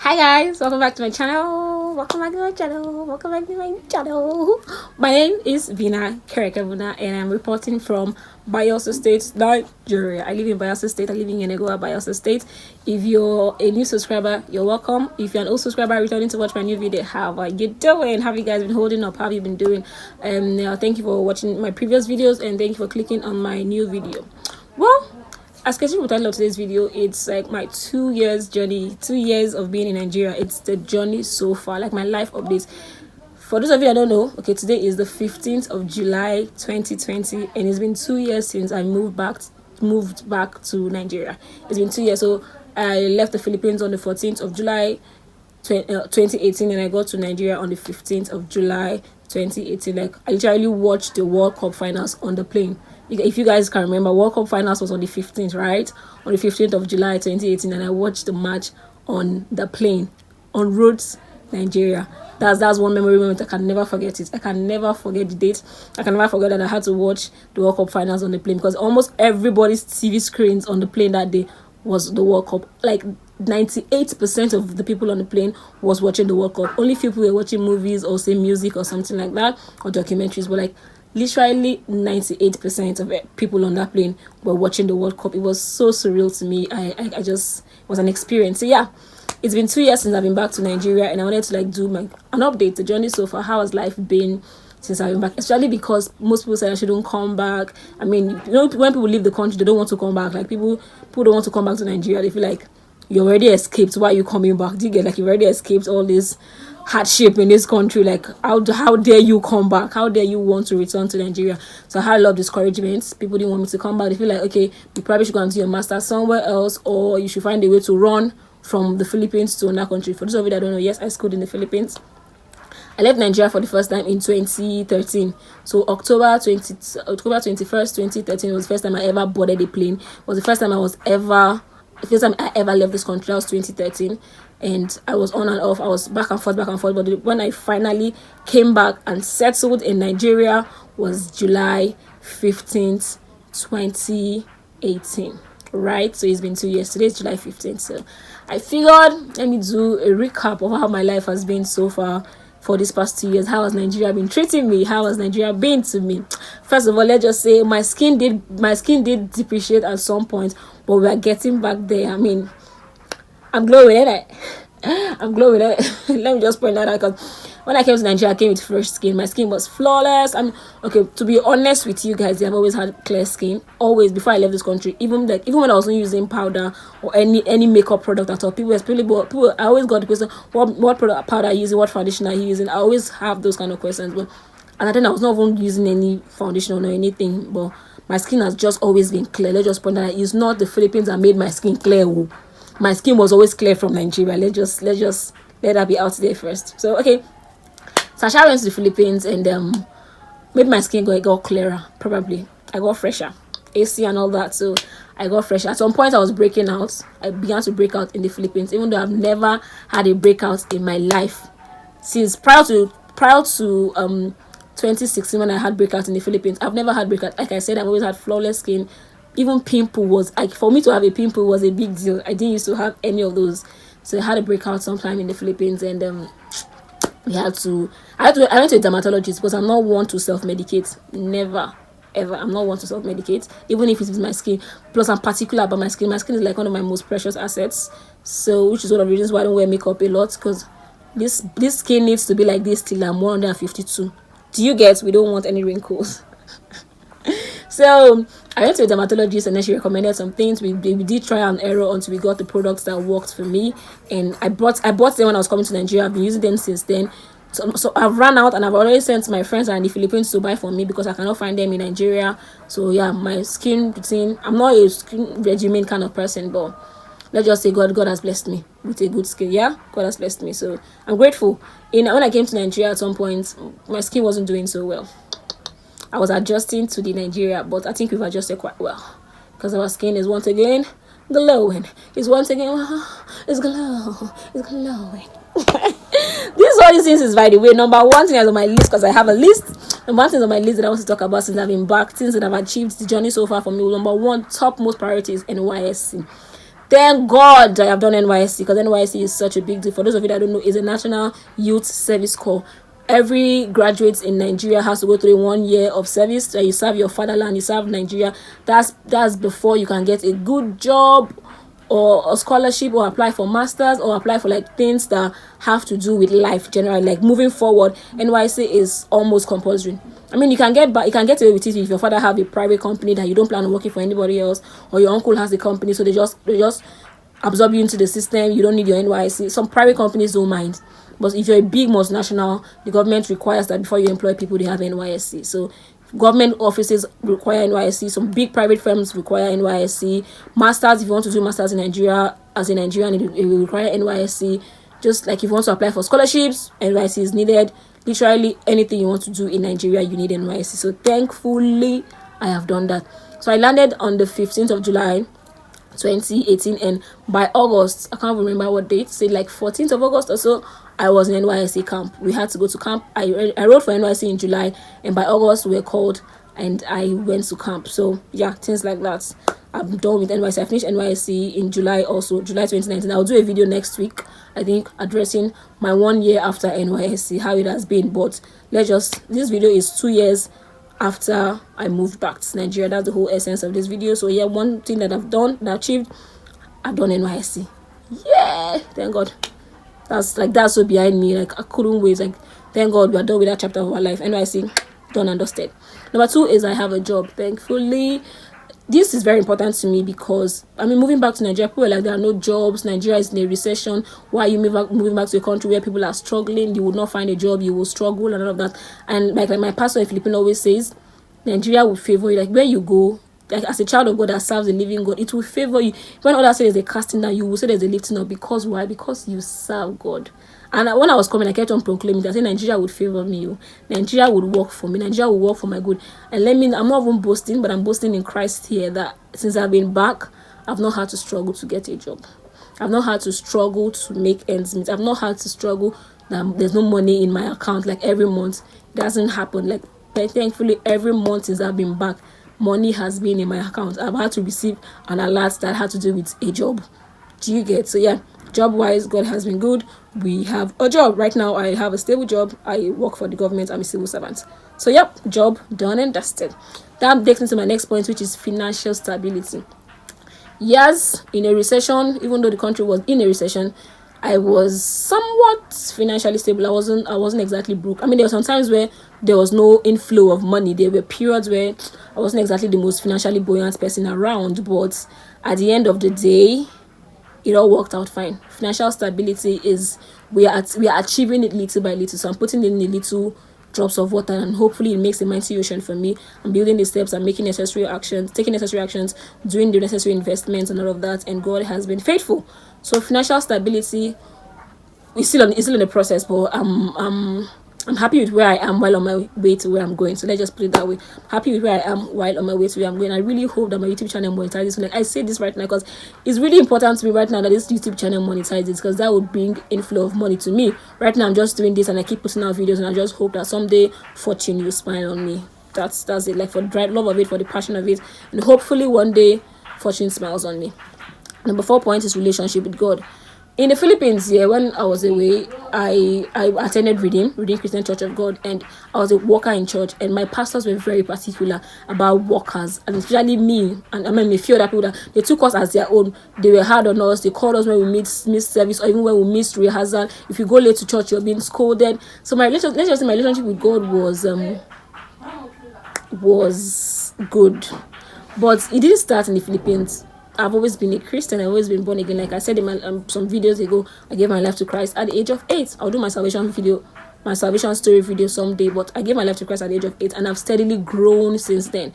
Hi guys, welcome back to my channel. My name is Vina Kerekabuna and I'm reporting from Bayelsa State, Nigeria. I live in Bayelsa State. I live in Yenegoa, Bayelsa State. If you're a new subscriber, you're welcome. If you're an old subscriber returning to watch my new video, how are you doing? Have you guys been holding up? How have you been doing? Thank you for watching my previous videos and thank you for clicking on my new video. Well, as scheduled with the title of today's video, it's like my 2 years journey, 2 years of being in Nigeria. It's the journey so far, like my life updates. For those of you I don't know, okay, today is the 15th of July 2020 and it's been 2 years since I moved back to Nigeria. It's been 2 years. So I left the Philippines on the 14th of July 2018 and I got to Nigeria on the 15th of July 2018. Like I literally watched the World Cup finals on the plane. If you guys can remember, World Cup finals was on the 15th, right? On the 15th of July 2018, and I watched the match on the plane on roads, Nigeria. That's one memory moment. I can never forget it. I can never forget the date. I can never forget that I had to watch the World Cup finals on the plane because almost everybody's TV screens on the plane that day was the World Cup. Like 98% of the people on the plane was watching the World Cup. Only few people were watching movies or say music or something like that or documentaries, but like literally 98% of people on that plane were watching the World Cup. It was so surreal to me. I just, it was an experience. So yeah, it's been 2 years since I've been back to Nigeria and I wanted to like do an update, the journey so far. How has life been since I've been back? Especially because most people say I shouldn't come back. I mean, you know, when people leave the country, they don't want to come back. Like people don't want to come back to Nigeria. They feel like you already escaped. Why are you coming back? Do you get like you already escaped all this hardship in this country? Like how dare you come back? How dare you want to return to Nigeria? So I had a lot of discouragements. People didn't want me to come back. They feel like, okay, you probably should go and do your master somewhere else, or you should find a way to run from the Philippines to another country. For those of you that don't know, yes, I schooled in the Philippines. I left Nigeria for the first time in 2013. So October 21st, 2013 was the first time I ever boarded a plane. It was the first time the first time I ever left this country. That was 2013. And I was on and off. I was back and forth. But when I finally came back and settled in Nigeria was July 15th, 2018. Right? So it's been 2 years. Today is July 15th. So I figured let me do a recap of how my life has been so far for these past 2 years. How has Nigeria been treating me? How has Nigeria been to me? First of all, let's just say my skin did depreciate at some point, but we are getting back there. I mean, I'm glowing, ain't I? I'm glowing. Let me just point that out because when I came to Nigeria, I came with fresh skin. My skin was flawless. Okay, to be honest with you guys, I've always had clear skin. Always before I left this country. Even when I wasn't using powder or any makeup product at all, people I always got the question, what product powder are you using, what foundation are you using? I always have those kind of questions. But and then I was not even using any foundation or anything. But my skin has just always been clear. Let's just point that out. It's not the Philippines that made my skin clear. My skin was always clear from Nigeria. Let's just let that be out there first. So okay. So I went to the Philippines and maybe my skin got clearer. Probably I got fresher, AC and all that. So I got fresher. At some point I was breaking out. I began to break out in the Philippines, even though I've never had a breakout in my life since prior to 2016 when I had breakout in the Philippines. I've never had breakout. Like I said, I've always had flawless skin. Even pimple was like, for me to have a pimple was a big deal. I didn't used to have any of those. So I had a breakout sometime in the Philippines and I went to a dermatologist because I'm not one to self-medicate. Never ever. I'm not one to self-medicate, even if it is my skin. Plus I'm particular about my skin. My skin is like one of my most precious assets. So which is one of the reasons why I don't wear makeup a lot, because this skin needs to be like this till I'm 152. Do you get? We don't want any wrinkles. So I went to a dermatologist and then she recommended some things. We did try and error until we got the products that worked for me. And I bought them when I was coming to Nigeria. I've been using them since then. So I've run out and I've already sent my friends in the Philippines to buy for me because I cannot find them in Nigeria. So yeah, my skin routine, I'm not a skin regimen kind of person, but let's just say God has blessed me with a good skin. Yeah, God has blessed me. So I'm grateful. When I came to Nigeria at some point, my skin wasn't doing so well. I was adjusting to the Nigeria, but I think we've adjusted quite well because our skin is once again glowing. It's once again, it's glowing. This all these things is, by the way, number one thing is on my list because I have a list. Number one thing on my list that I want to talk about since I've been back, since I've achieved the journey so far for me. Number one, top most priority is NYSC. Thank God I have done NYSC, because NYSC is such a big deal. For those of you that don't know, it's a National Youth Service Corps. Every graduate in Nigeria has to go through 1 year of service. So you serve your fatherland, you serve Nigeria. That's before you can get a good job or a scholarship, or apply for masters, or apply for like things that have to do with life generally, like moving forward. NYSC is almost compulsory. I mean, you can get away with it if your father have a private company that you don't plan on working for anybody else, or your uncle has a company, so they just absorb you into the system. You don't need your NYSC. Some private companies don't mind, but if you're a big multinational, the government requires that before you employ people, they have NYSC. So government offices require NYSC. Some big private firms require NYSC. Masters, if you want to do masters in Nigeria as a Nigerian, it will require NYSC. Just like if you want to apply for scholarships, NYSC is needed. Literally anything you want to do in Nigeria, you need NYSC. So thankfully, I have done that. So I landed on the 15th of July 2018, and by August, I can't remember what date, say like 14th of August or so, I was in NYSC camp. We had to go to camp. I wrote for NYSC in July, and by August we were called and I went to camp. So yeah, things like that. I'm done with NYSC. I finished NYSC in July, also July 2019. I'll do a video next week, I think, addressing my 1 year after NYSC, how it has been. But this video is 2 years after I moved back to Nigeria. That's the whole essence of this video. So yeah, one thing that I've achieved, I've done NYSC. Yeah, thank God. That's so behind me. Like, I couldn't wait. Like, thank God we are done with that chapter of our life. NYSC done and dusted. Number 2 is I have a job, thankfully. This is very important to me because, I mean, moving back to Nigeria, people are like, there are no jobs, Nigeria is in a recession. Why are you moving back to a country where people are struggling? You will not find a job, you will struggle, and all of that. And like my pastor in Philippines always says, Nigeria will favor you. Like, where you go, like as a child of God that serves the living God, it will favor you. When others say there's a casting down, you will say there's a lifting up. Because why? Because you serve God. And when I was coming, I kept on proclaiming that, I said Nigeria would favor me. Nigeria would work for me. Nigeria will work for my good. And I'm not even boasting, but I'm boasting in Christ here that since I've been back, I've not had to struggle to get a job. I've not had to struggle to make ends meet. I've not had to struggle that there's no money in my account like every month. It doesn't happen. Like, thankfully, every month since I've been back, money has been in my account. I've had to receive an alert that had to do with a job. Do you get? So yeah, job wise, God has been good. We have a job right now. I have a stable job. I work for the government. I'm a civil servant. So yep, job done and dusted. That takes me to my next point, which is financial stability. Yes, in a recession, even though the country was in a recession, I was somewhat financially stable. I wasn't exactly broke. I mean, there were some times where there was no inflow of money. There were periods where I wasn't exactly the most financially buoyant person around. But at the end of the day, it all worked out fine. Financial stability is, we are achieving it little by little. So I'm putting in the little drops of water, and hopefully it makes a mighty ocean for me. I'm building the steps, I'm making necessary actions, taking necessary actions, doing the necessary investments and all of that, and God has been faithful. So financial stability is still in the process, but I'm happy with where I am while on my way to where I'm going. So let's just put it that way. I'm happy with where I am while on my way to where I'm going. I really hope that my YouTube channel monetizes. Like, I say this right now because it's really important to me right now that this YouTube channel monetizes, because that would bring inflow of money to me. Right now I'm just doing this and I keep putting out videos, and I just hope that someday fortune will smile on me. That's it. Like, for the love of it, for the passion of it, and hopefully one day fortune smiles on me. Number 4 point is relationship with God. In the Philippines, yeah, when I was away, I attended Redeem Christian Church of God, and I was a worker in church, and my pastors were very particular about workers, and especially me, and I mean a few other people, that they took us as their own. They were hard on us. They called us when we missed service, or even when we missed rehearsal. If you go late to church, you're being scolded. So my relationship with God was good, but it didn't start in the Philippines. I've always been a Christian. I've always been born again. Like I said in my some videos ago, I gave my life to Christ at the age of 8. I'll do my salvation story video someday, but I gave my life to Christ at the age of 8, and I've steadily grown since then.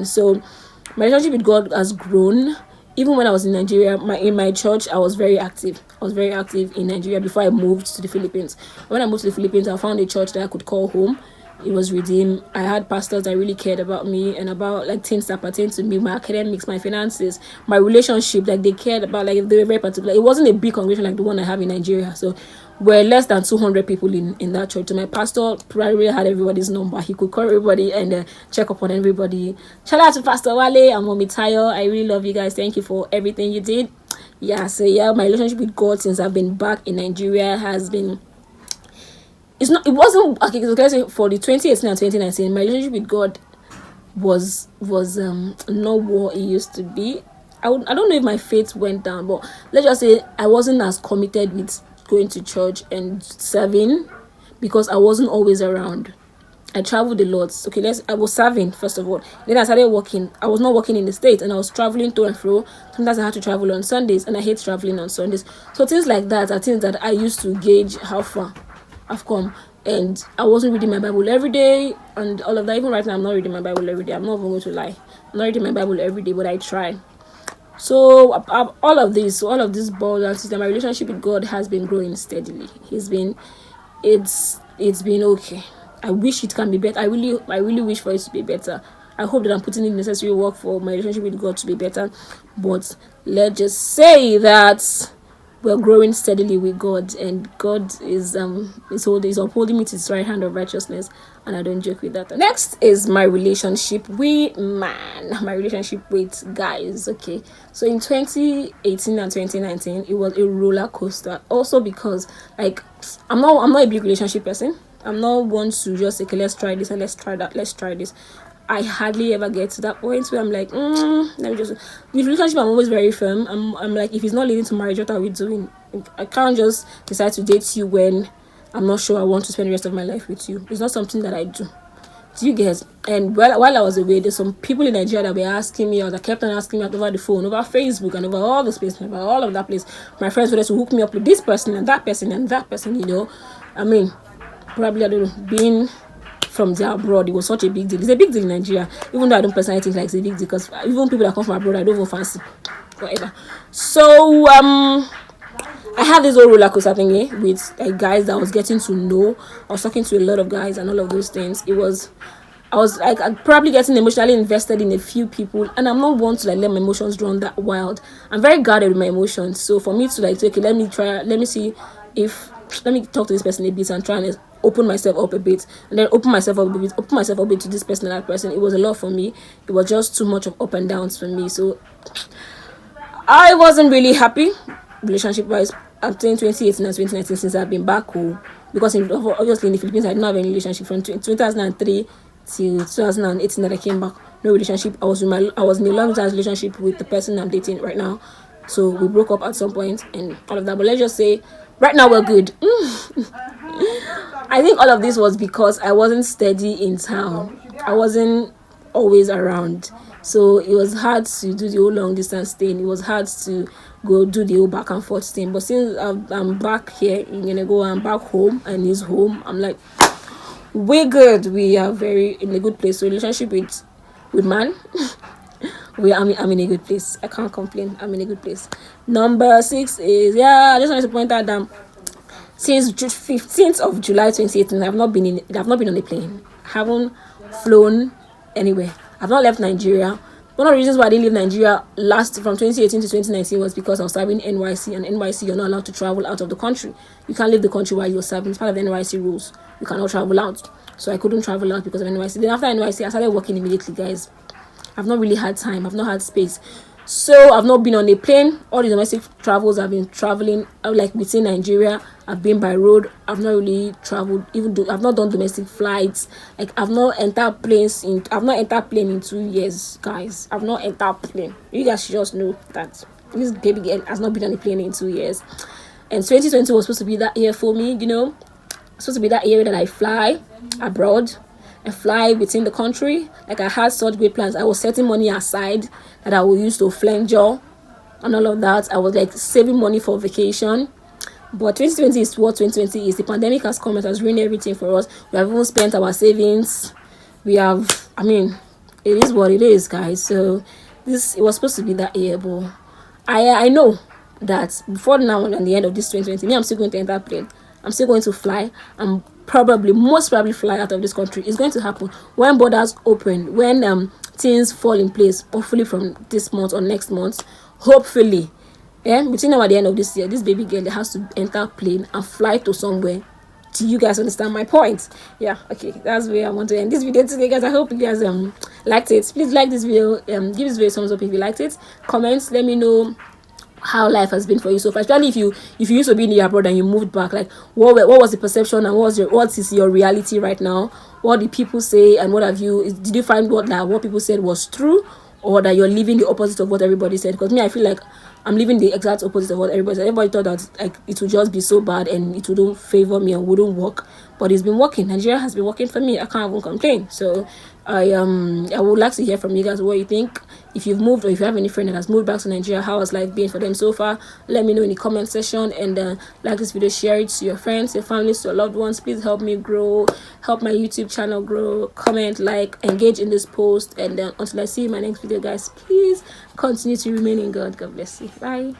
So my relationship with God has grown. Even when I was in Nigeria, in my church, I was very active. In Nigeria before I moved to the Philippines. When I moved to the Philippines, I found a church that I could call home. it was redeemed. I had pastors that really cared about me and about like things that pertain to me, my academics, my finances, my relationship. Like they cared about, like they were very particular. It wasn't a big congregation like the one I have in Nigeria. So we're less than 200 people in that church. So my pastor probably had everybody's number. He could call everybody and check up on everybody. Shout out to Pastor Wale and Mommy Tayo. I really love you guys. Thank you for everything you did. Yeah, so yeah, my relationship with God since I've been back in Nigeria has been, it wasn't okay. So let's say for the 2018 and 2019, my relationship with God was not what it used to be. I don't know if my faith went down, but let's just say I wasn't as committed with going to church and serving because I wasn't always around. I traveled a lot. Okay, I was serving first of all. Then I started working. I was not working in the States and I was traveling to and fro. Sometimes I had to travel on Sundays and I hate traveling on Sundays. So things like that are things that I used to gauge how far I've come. And I wasn't reading my Bible every day and all of that. Even right now, I'm not reading my Bible every day. I'm not even going to lie. I'm not reading my Bible every day, but I try. So all of this boils down to that my relationship with God has been growing steadily. It's been okay. I wish it can be better. I really wish for it to be better. I hope that I'm putting in the necessary work for my relationship with God to be better. But let's just say that we're growing steadily with God, and God is upholding me to his right hand of righteousness, and I don't joke with that. Next is my relationship with my relationship with guys. Okay, so in 2018 and 2019, it was a roller coaster. Also because like I'm not a big relationship person. I'm not one to just say, okay, let's try this and let's try that, let's try this. I hardly ever get to that point where I'm like, let me just. With relationship, I'm always very firm. I'm like, if it's not leading to marriage, what are we doing? I can't just decide to date you when I'm not sure I want to spend the rest of my life with you. It's not something that I do. Do you guys? And while I was away, there's some people in Nigeria that were asking me, or that kept on asking me over the phone, over Facebook, and over all the space, over all of that place. My friends wanted to hook me up with this person and that person and that person. You know, I mean, probably I don't know, being from there abroad, it was such a big deal. It's a big deal in Nigeria, even though I don't personally think like it's a big deal, because even people that come from abroad, I don't even fancy whatever. So I had this whole roller coaster thing with guys that I was getting to know. I was talking to a lot of guys and all of those things. I was like, I'm probably getting emotionally invested in a few people, and I'm not one to like let my emotions run that wild. I'm very guarded with my emotions. So for me to like, okay, let me talk to this person a bit and try and open myself up a bit, and then open myself up a bit to this person and that person. It was a lot for me. It was just too much of up and downs for me. So I wasn't really happy relationship wise after 2018 and 2019 since I've been back home, because obviously in the Philippines I didn't have any relationship from 2003 till 2018 that I came back. No relationship. I was in a long distance relationship with the person I'm dating right now. So we broke up at some point and all of that. But let's just say right now we're good. I think all of this was because I wasn't steady in town. I wasn't always around. So it was hard to do the whole long distance thing. It was hard to go do the whole back and forth thing. But since I'm back here in Yenego, I'm back home and he's home, I'm like, we're good. We are very in a good place. So relationship with man, I'm in a good place. I can't complain. I'm in a good place. Number 6 is, I just wanted to point out that since 15th of July 2018, I've not been on a plane. I haven't flown anywhere. I've not left Nigeria. One of the reasons why I didn't leave Nigeria from 2018 to 2019 was because I was serving NYSC, and NYSC, you're not allowed to travel out of the country. You can't leave the country while you're serving. It's part of the NYSC rules. You cannot travel out. So I couldn't travel out because of NYSC. Then after NYSC, I started working immediately, guys. I've not really had time. I've not had space. So I've not been on a plane. All the domestic travels I've been traveling, like within Nigeria, I've been by road. I've not really traveled, I've not done domestic flights. Like I've not entered plane in 2 years, guys. I've not entered plane. You guys should just know that this baby girl has not been on a plane in 2 years. And 2020 was supposed to be that year for me, you know. It's supposed to be that year that I fly abroad and fly within the country. Like I had such great plans. I was setting money aside that I will use to flenjo and all of that. I was like saving money for vacation. But 2020 is what 2020 is. The pandemic has come and has ruined everything for us. We have even spent our savings. It is what it is, guys. So it was supposed to be that year, but I know that before now and the end of this 2020, I'm still going to enter plane. I'm still going to fly. I'm probably, most probably, fly out of this country. It's going to happen when borders open, when things fall in place, hopefully from this month or next month, hopefully. Yeah, between now and the end of this year, this baby girl has to enter plane and fly to somewhere. Do you guys understand my point? Yeah, okay, that's where I want to end this video today, guys. I hope you guys liked it. Please like this video, give this video a thumbs up if you liked it. Comments, let me know how life has been for you so far, especially if you used to be in the abroad and you moved back. Like, what was the perception and what is your reality right now? What did people say and what have you, did you find what people said was true, or that you're living the opposite of what everybody said? Because me, I feel like I'm living the exact opposite of what everybody said. Everybody thought that like it would just be so bad and it wouldn't favor me and wouldn't work, but it's been working. Nigeria has been working for me. I can't even complain. So I would like to hear from you guys what you think. If you've moved, or if you have any friend that has moved back to Nigeria, how has life been for them so far? Let me know in the comment section, and like this video, share it to your friends, your families, to your loved ones. Please help me grow, help my YouTube channel grow. Comment, like, engage in this post, and until I see you in my next video, guys, please continue to remain in God. God bless you. Bye.